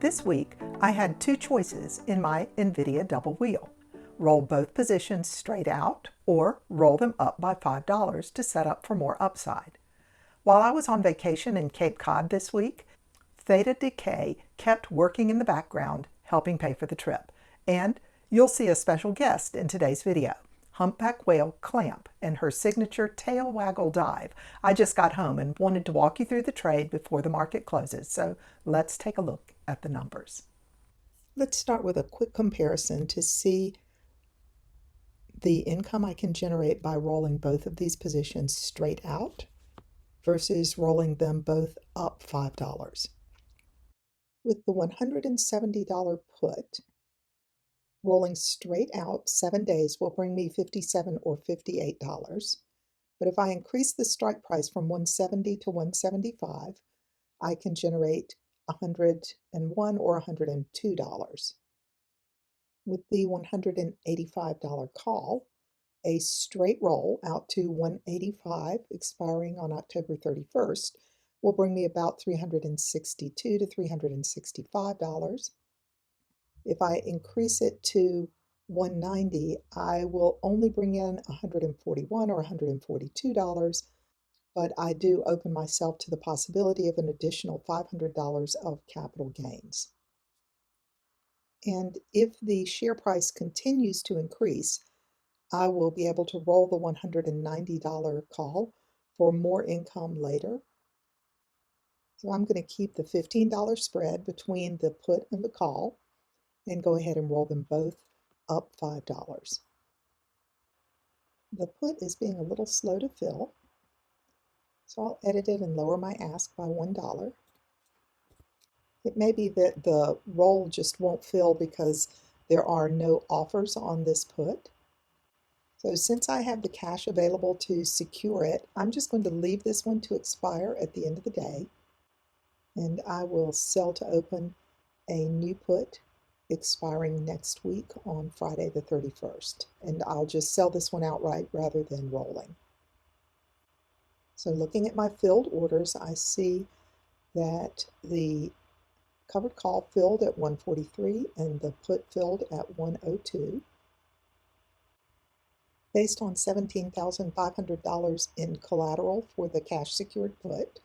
This week, I had two choices in my NVDA double wheel. Roll both positions straight out or roll them up by $5 to set up for more upside. While I was on vacation in Cape Cod this week, Theta decay kept working in the background, helping pay for the trip. And you'll see a special guest in today's video, humpback whale Clamp and her signature tail waggle dive. I just got home and wanted to walk you through the trade before the market closes, so let's take a look at the numbers. Let's start with a quick comparison to see the income I can generate by rolling both of these positions straight out versus rolling them both up $5. With the $170 put, rolling straight out 7 days will bring me $57 or $58. But if I increase the strike price from $170 to $175, I can generate $101 or $102. With the $185 call, a straight roll out to $185 expiring on October 31st will bring me about $362 to $365. If I increase it to $190, I will only bring in $141 or $142, but I do open myself to the possibility of an additional $500 of capital gains. And if the share price continues to increase, I will be able to roll the $190 call for more income later. So I'm going to keep the $15 spread between the put and the call and go ahead and roll them both up $5. The put is being a little slow to fill, so I'll edit it and lower my ask by $1. It may be that the roll just won't fill because there are no offers on this put. So since I have the cash available to secure it, I'm just going to leave this one to expire at the end of the day, and I will sell to open a new put expiring next week on Friday the 31st. And I'll just sell this one outright rather than rolling. So looking at my filled orders, I see that the covered call filled at 143 and the put filled at 102. Based on $17,500 in collateral for the cash secured put,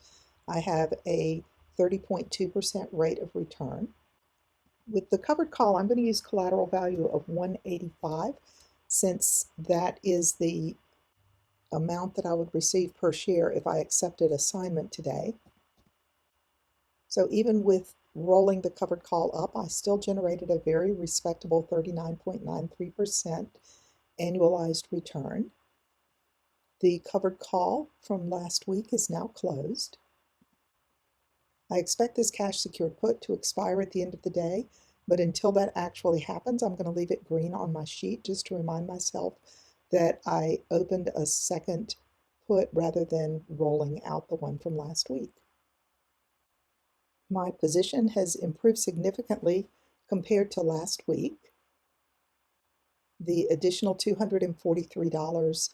I have a 30.2% rate of return. With the covered call, I'm going to use collateral value of 185 since that is the amount that I would receive per share if I accepted assignment today. So even with rolling the covered call up, I still generated a very respectable 39.93% annualized return. The covered call from last week is now closed. I expect this cash secured put to expire at the end of the day, but until that actually happens, I'm going to leave it green on my sheet just to remind myself that I opened a second put rather than rolling out the one from last week. My position has improved significantly compared to last week. The additional $243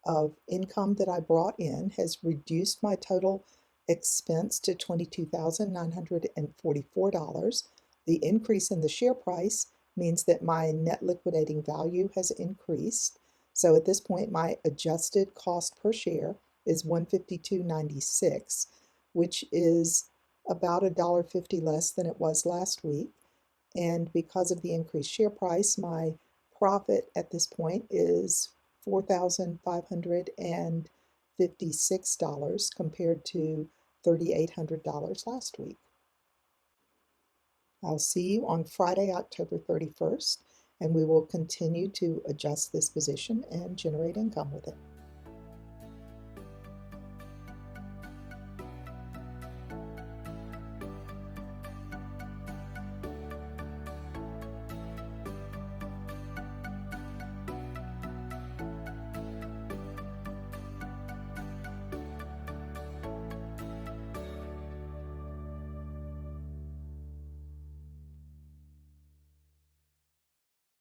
of income that I brought in has reduced my total expense to $22,944. The increase in the share price means that my net liquidating value has increased. So at this point, my adjusted cost per share is $152.96, which is about $1.50 less than it was last week. And because of the increased share price, my profit at this point is $4,556 compared to $3,800 last week. I'll see you on Friday, October 31st, and we will continue to adjust this position and generate income with it.